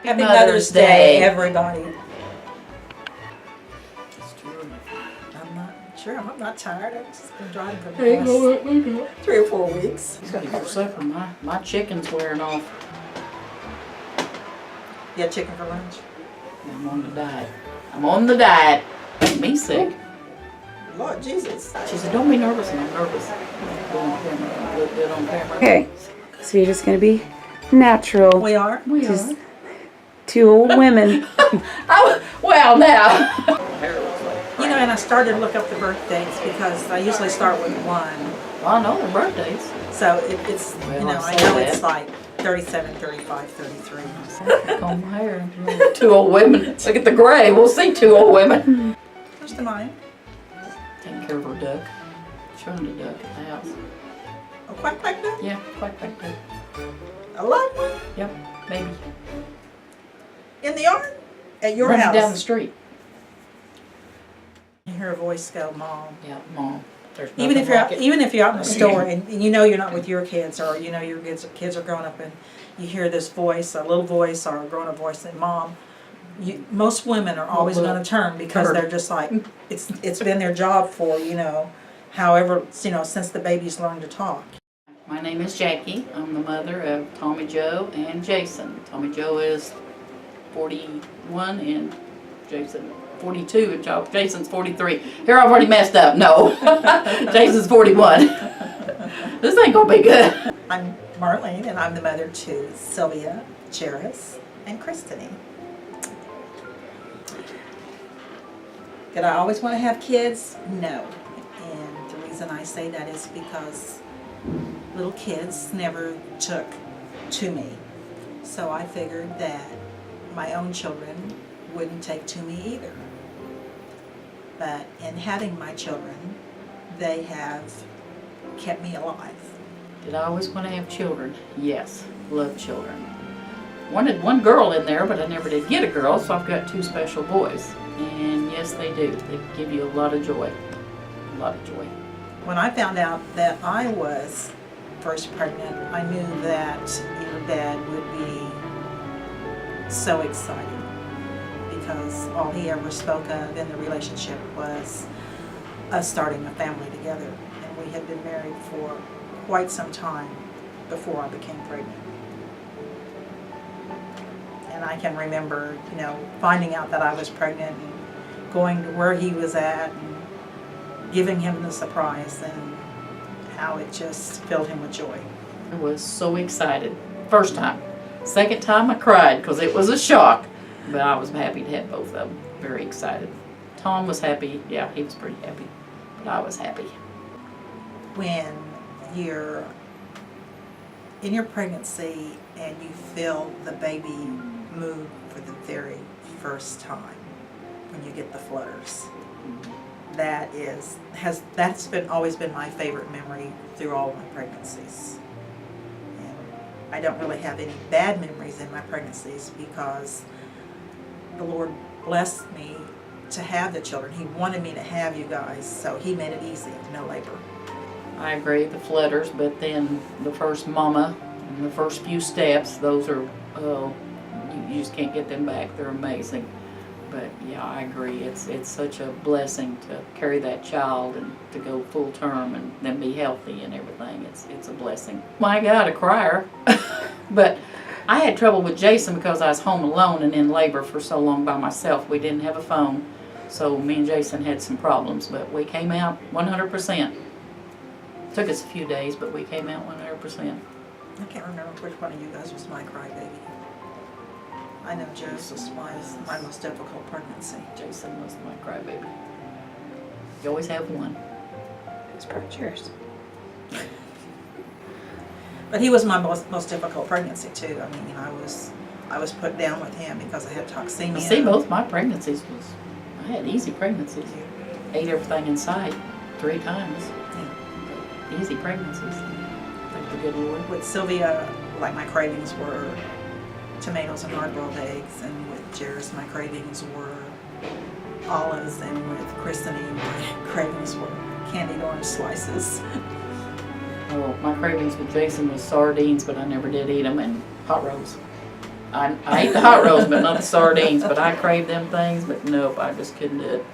Happy Mother's Day, everybody. It's true. I'm not sure. I'm not tired. I've just been driving for the past 3 or 4 weeks. You gotta get supper. My chicken's wearing off. You had chicken for lunch? I'm on the diet. I'm on the diet. Make me sick. Lord Jesus. She said, don't be nervous, and I'm nervous. A little bit on camera. Okay, so you're just gonna be natural. We are? We Just are. 2 old women. Well, now. You know, and I started to look up the birth dates because I usually start with 1. Well, I know their birthdays. So it's, Well, you know, I I say know that. it's like 37, 35, 33. Comb my hair. 2 old women. Look at the gray. We'll see 2 old women. Where's the mine? Taking care of her duck. Showing the duck at the house. A quack quack duck? Yeah, quite duck. A live one? Yep, baby. In the yard? At your Running house? down the street. You hear a voice go, Mom. Yeah, Mom. There's Even if nothing you're like it. even if you're out in the store and you know you're not with your kids, or you know your kids are growing up, and you hear this voice, a little voice or a grown-up voice, and Mom, most women are always Well, going to turn because they're just like it's been their job for however since the babies learned to talk. My name is Jackie. I'm the mother of Tommy Joe and Jason. Tommy Joe is 41 and Jason 42 and Jason's 43. Here, I've already messed up. No, Jason's 41. This ain't gonna be good. I'm Marlene, and I'm the mother to Sylvia, Jairus, and Christine. Did I always want to have kids? No. And the reason I say that is because little kids never took to me. So I figured that my own children wouldn't take to me either. But in having my children, they have kept me alive. Did I always want to have children? Yes, love children. Wanted one girl in there, but I never did get a girl, so I've got 2 special boys. And yes, they do. They give you a lot of joy. A lot of joy. When I found out that I was first pregnant, I knew that your dad would be so excited because all he ever spoke of in the relationship was us starting a family together. And we had been married for quite some time before I became pregnant. And I can remember, finding out that I was pregnant and going to where he was at and giving him the surprise and how it just filled him with joy. I was so excited. First time. Second time I cried because it was a shock. But I was happy to have both of them. Very excited. Tom was happy. Yeah, he was pretty happy. But I was happy. When you're in your pregnancy and you feel the baby move for the very first time, when you get the flutters, that's always been my favorite memory through all my pregnancies. And I don't really have any bad memories in my pregnancies because the Lord blessed me to have the children. He wanted me to have you guys, so He made it easy, no labor. I agree, the flutters, but then the first mama and the first few steps, those are, you just can't get them back. They're amazing. But yeah, I agree. It's such a blessing to carry that child and to go full term and then be healthy and everything. It's a blessing. My God, a crier. But I had trouble with Jason because I was home alone and in labor for so long by myself. We didn't have a phone, so me and Jason had some problems, but we came out 100%. Took us a few days, but we came out 100%. I can't remember which one of you guys was my crybaby. I know Jairus was my most difficult pregnancy. Jason was my crybaby. You always have one. It's probably yours. But he was my most difficult pregnancy too. I mean, I was put down with him because I had toxemia. See, both my pregnancies I had easy pregnancies. Ate everything in sight 3 times. Yeah. Easy pregnancies. Thank the good Lord. With Sylvia, like my cravings were tomatoes and hard-boiled eggs, and with Jairus, my cravings were olives, and with Christine, my cravings were candied orange slices. Oh, my cravings with Jason was sardines, but I never did eat them, and pot roast. I ate the hot rolls, but not the sardines. But I craved them things, but nope, I just couldn't do it.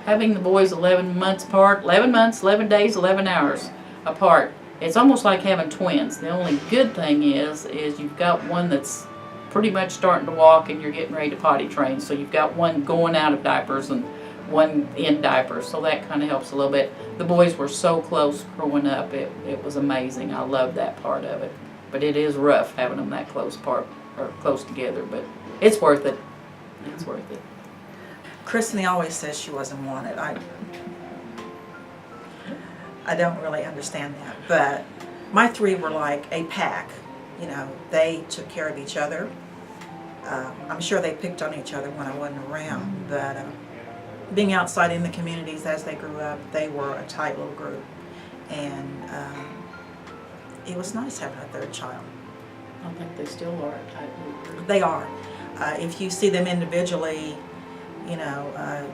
Having the boys 11 months apart, 11 months, 11 days, 11 hours apart. It's almost like having twins. The only good thing is you've got one that's pretty much starting to walk and you're getting ready to potty train. So you've got one going out of diapers and one in diapers. So that kind of helps a little bit. The boys were so close growing up. It was amazing. I loved that part of it. But it is rough having them that close together. But it's worth it. It's worth it. Christine always says she wasn't wanted. I don't really understand that, but my three were like a pack. You know, they took care of each other. I'm sure they picked on each other when I wasn't around, but being outside in the communities as they grew up, they were a tight little group, and it was nice having a third child. I think they still are a tight little group. They are. If you see them individually, you know,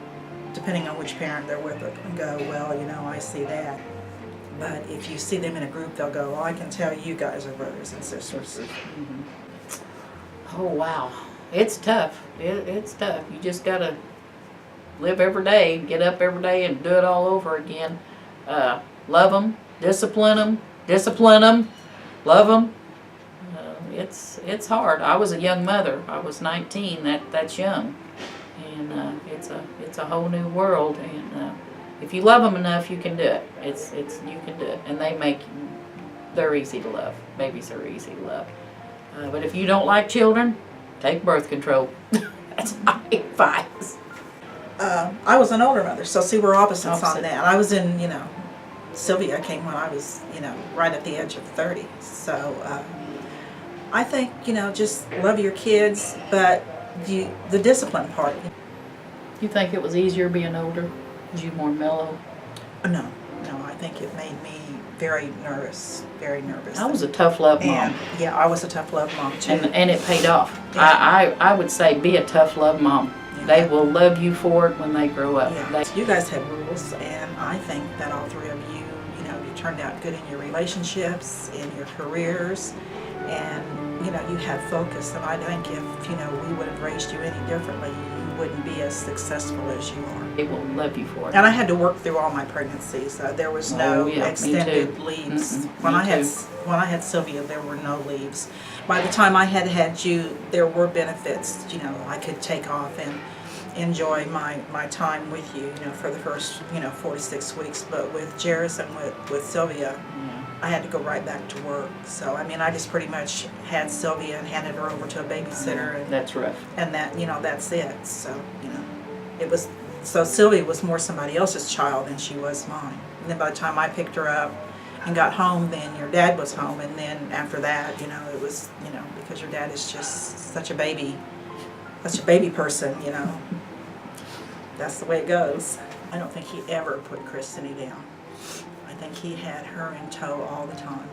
depending on which parent they're with, they'll go, well, you know, I see that. But if you see them in a group, they'll go, well, I can tell you guys are brothers and sisters. Mm-hmm. Oh, wow. It's tough. It's tough. You just got to live every day, get up every day and do it all over again. Love them, discipline them, love them. It's hard. I was a young mother. I was 19. That's young. And it's a whole new world. And if you love them enough, you can do it. You can do it, and they're easy to love. Babies are easy to love. But if you don't like children, take birth control. That's my advice. I was an older mother, so see, we're opposites Opposite. on that. I was in, you know, Sylvia came when I was, you know, right at the edge of 30. So I think, you know, just love your kids, but the discipline part. You think it was easier being older? Was you more mellow? No, I think it made me very nervous, very nervous. I was a tough love mom. And, yeah, I was a tough love mom too. And it paid off. Yeah. I would say be a tough love mom. Yeah. They will love you for it when they grow up. Yeah. You guys have rules, and I think that all three of you, you know, you turned out good in your relationships, in your careers, and, you know, you have focus. And I think if, you know, we would have raised you any differently, you wouldn't be as successful as you are. They will love you for it. And I had to work through all my pregnancies. There was no Oh, yeah, me extended too. leaves. Mm-mm, When me I had Sylvia, there were no leaves. By the time I had you, there were benefits. You know, I could take off and enjoy my time with you. You know, for the first 4 to 6 weeks. But with Jairus and with Sylvia, Yeah. I had to go right back to work. So I mean, I just pretty much had Sylvia and handed her over to a babysitter, and That's rough. that's it. So it was. So Sylvia was more somebody else's child than she was mine. And then by the time I picked her up and got home, then your dad was home. And then after that, you know, it was, you know, because your dad is just such a baby person, you know. That's the way it goes. I don't think he ever put Christine down. I think he had her in tow all the time.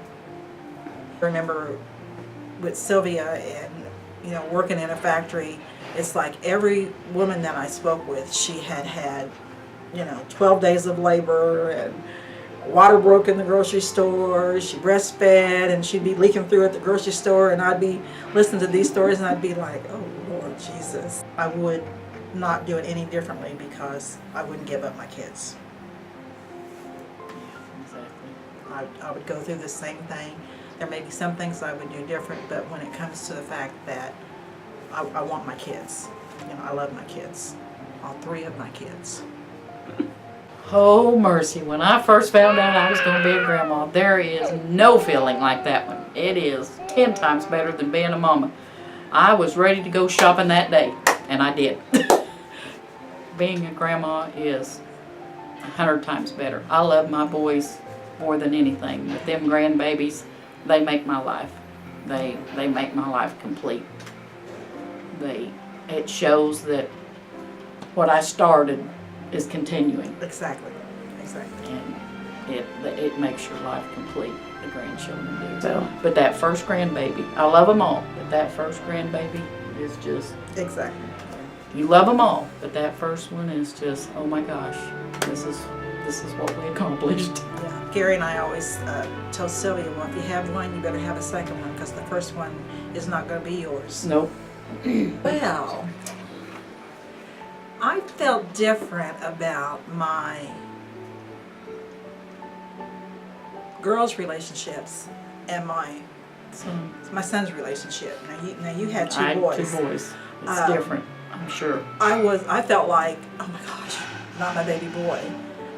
I remember with Sylvia and, you know, working in a factory, it's like every woman that I spoke with, she had, you know, 12 days of labor, and water broke in the grocery store, she breastfed, and she'd be leaking through at the grocery store, and I'd be listening to these stories, and I'd be like, oh, Lord Jesus. I would not do it any differently because I wouldn't give up my kids. Exactly. I would go through the same thing. There may be some things I would do different, but when it comes to the fact that I want my kids, you know, I love my kids, all three of my kids. Oh, mercy. When I first found out I was going to be a grandma, there is no feeling like that one. It is 10 times better than being a mama. I was ready to go shopping that day, and I did. Being a grandma is 100 times better. I love my boys more than anything. With them grandbabies, they make my life. They make my life complete. It shows that what I started is continuing. Exactly. And it makes your life complete. The grandchildren do. So. But that first grandbaby, I love them all. But that first grandbaby is just. Exactly. You love them all, but that first one is just, oh my gosh, this is what we accomplished. Yeah. Gary and I always tell Sylvia, well, if you have one, you better have a second one, because the first one is not going to be yours. Nope. Well, I felt different about my girls' relationships and my son's relationship. Now you had two boys. Two boys. It's different, I'm sure. I felt like, oh my gosh, not my baby boy.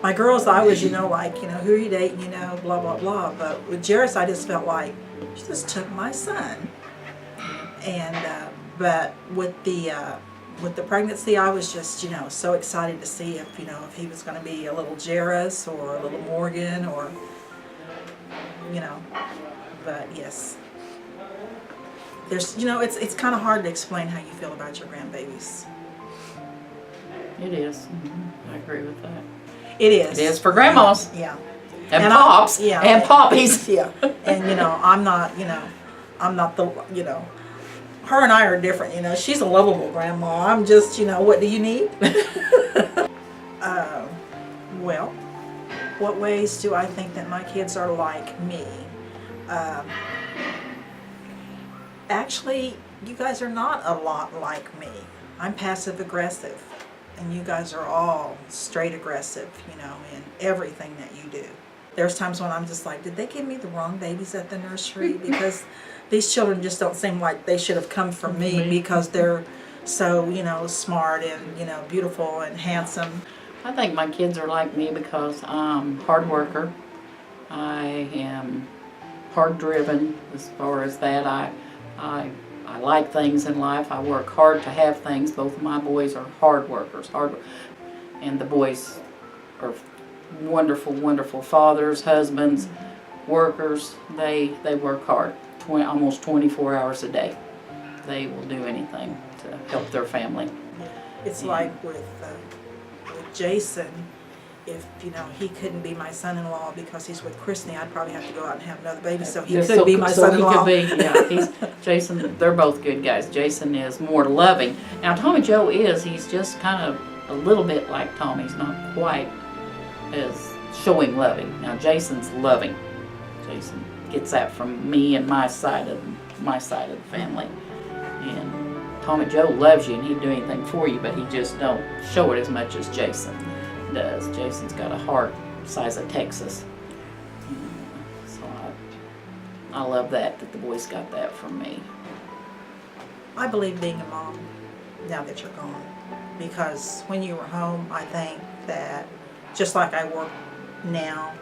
My girls, I was, like, who are you dating, blah, blah, blah. But with Jairus, I just felt like, she just took my son. And, but with the pregnancy, I was just, so excited to see if he was going to be a little Jairus or a little Morgan or, but yes. There's, it's kind of hard to explain how you feel about your grandbabies. It is. I agree with that. It is. It is for grandmas. Yeah. And pops. Yeah. And poppies. Yeah. And, I'm not, I'm not the, her and I are different, she's a lovable grandma. I'm just, what do you need? Well, what ways do I think that my kids are like me? Actually, you guys are not a lot like me. I'm passive aggressive, and you guys are all straight aggressive, in everything that you do. There's times when I'm just like, did they give me the wrong babies at the nursery? Because these children just don't seem like they should have come from me, because they're so, smart and, beautiful and handsome. I think my kids are like me because I'm a hard worker. I am hard driven as far as that. I like things in life. I work hard to have things. Both of my boys are hard workers. And the boys are wonderful, wonderful fathers, husbands, workers. They work hard, almost 24 hours a day. They will do anything to help their family. It's like with Jason, if he couldn't be my son-in-law because he's with Christine, I'd probably have to go out and have another baby so he could be my son-in-law. Jason, they're both good guys. Jason is more loving. Now Tommy Joe he's just kind of a little bit like Tommy. He's not quite as showing loving. Now Jason's loving. Jason gets that from me and my side of the family. And Tommy Joe loves you and he'd do anything for you, but he just don't show it as much as Jason does. Jason's got a heart size of Texas. So I love that the boys got that from me. I believe being a mom now that you're gone, because when you were home, I think that just like I work now,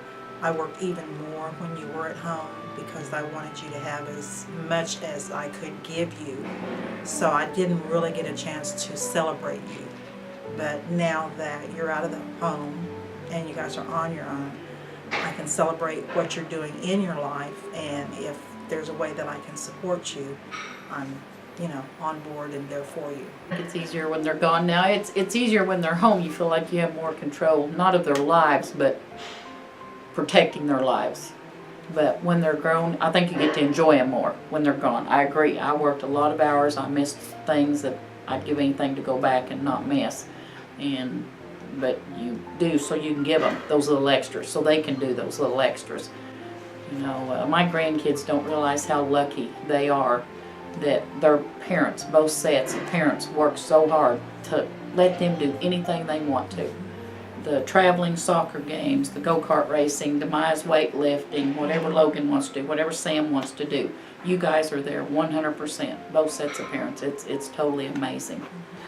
I worked even more when you were at home, because I wanted you to have as much as I could give you. So I didn't really get a chance to celebrate you. But now that you're out of the home and you guys are on your own, I can celebrate what you're doing in your life, and if there's a way that I can support you, I'm on board and there for you. It's easier when they're gone now. It's easier when they're home. You feel like you have more control, not of their lives, but protecting their lives. But when they're grown, I think you get to enjoy them more when they're gone. I agree. I worked a lot of hours. I missed things that I'd give anything to go back and not miss. But you do, so you can give them those little extras, so they can do those little extras. My grandkids don't realize how lucky they are that their parents, both sets of parents, work so hard to let them do anything they want to. The traveling soccer games, the go-kart racing, Demi's weightlifting, whatever Logan wants to do, whatever Sam wants to do. You guys are there 100%, both sets of parents. It's totally amazing.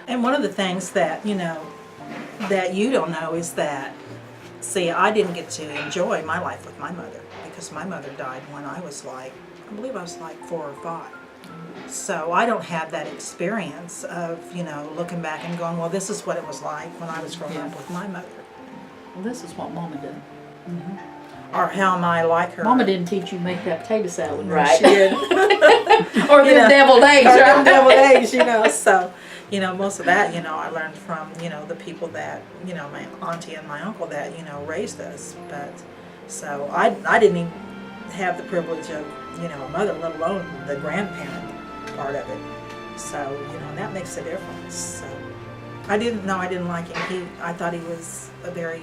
And one of the things that, that you don't know is that, see, I didn't get to enjoy my life with my mother, because my mother died when I was I believe I was 4 or 5. So I don't have that experience of, looking back and going, well, this is what it was like when I was growing up with my mother. Well, this is what Mama did. Or how am I like her? Mama didn't teach you to make that potato salad No, right. she didn't. Or the deviled eggs, Or right? the deviled eggs, so, most of that, I learned from, the people that, my auntie and my uncle that, raised us. But, so I didn't even have the privilege of, a mother, let alone the grandparent part of it. So, that makes a difference. So I didn't like him. I thought he was a very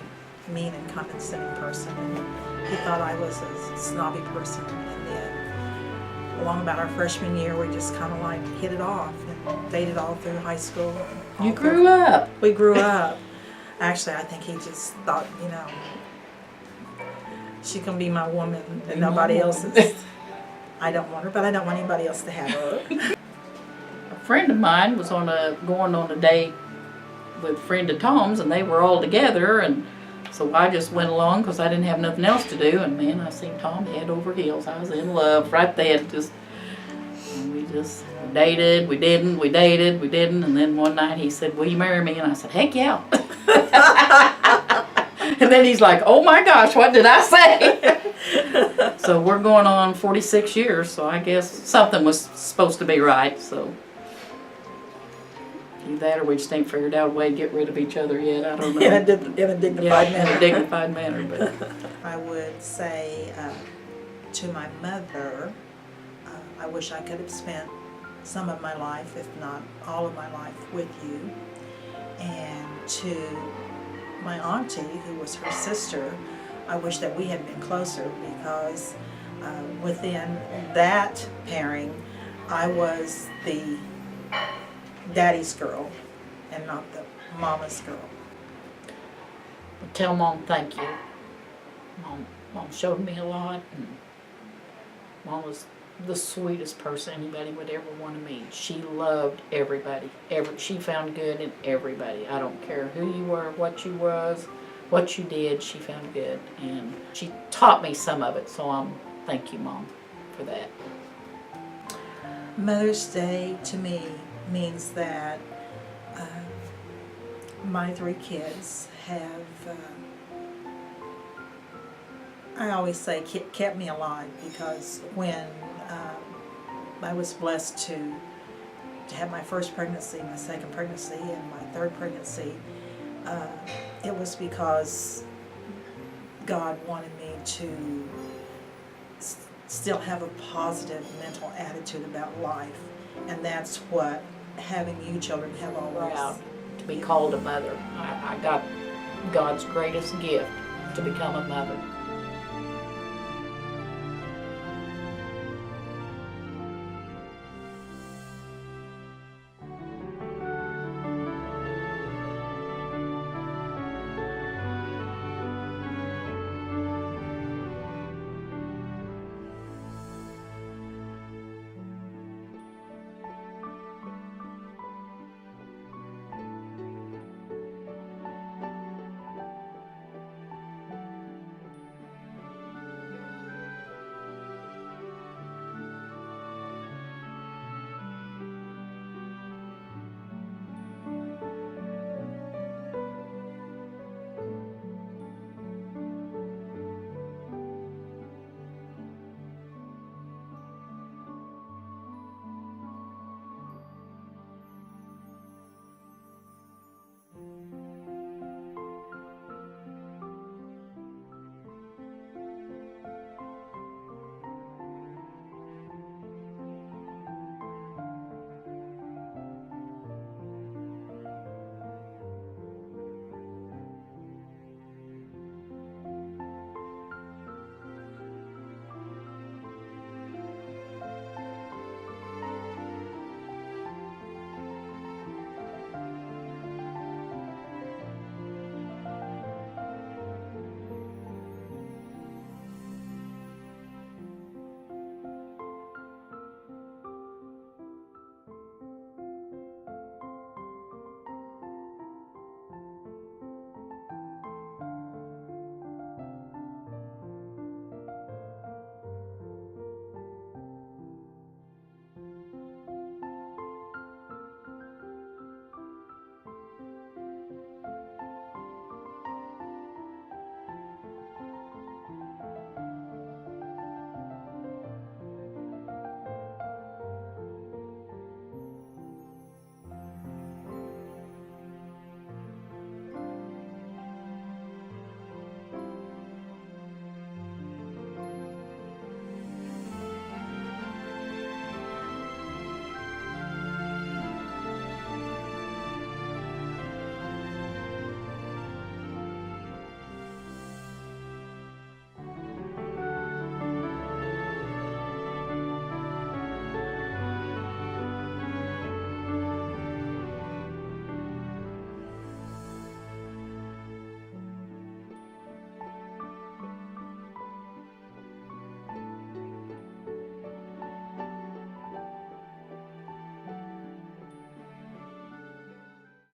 mean and condescending person. And he thought I was a snobby person. And then along about our freshman year, we just kind of like hit it off and dated all through high school. You grew up. We grew up. Actually, I think he just thought, you know, she can be my woman and nobody else's. I don't want her, but I don't want anybody else to have her. A friend of mine was going on a date with a friend of Tom's, and they were all together, and so I just went along because I didn't have nothing else to do. And man, I seen Tom head over heels. I was in love right then. And we just dated. We didn't. We dated. We didn't. And then one night he said, "Will you marry me?" And I said, "Heck yeah." And then he's like, "Oh my gosh, what did I say?" So we're going on 46 years, so I guess something was supposed to be right, so. Either that or we just ain't figured out a way to get rid of each other yet, I don't know. In a dignified In manner. a dignified manner, but. I would say to my mother, I wish I could have spent some of my life, if not all of my life, with you. And to my auntie, who was her sister, I wish that we had been closer, because within that pairing, I was the daddy's girl and not the mama's girl. Tell Mom thank you. Mom showed me a lot, and Mom was the sweetest person anybody would ever want to meet. She loved everybody. She found good in everybody. I don't care who you were, what you was, what you did, she found good. And she taught me some of it, so thank you, Mom, for that. Mother's Day to me means that my 3 kids have, I always say, kept me alive, because when I was blessed to have my first pregnancy, my second pregnancy, and my third pregnancy, it was because God wanted me to still have a positive mental attitude about life, and that's what having you children have always. Proud to be called a mother. I got God's greatest gift, to become a mother.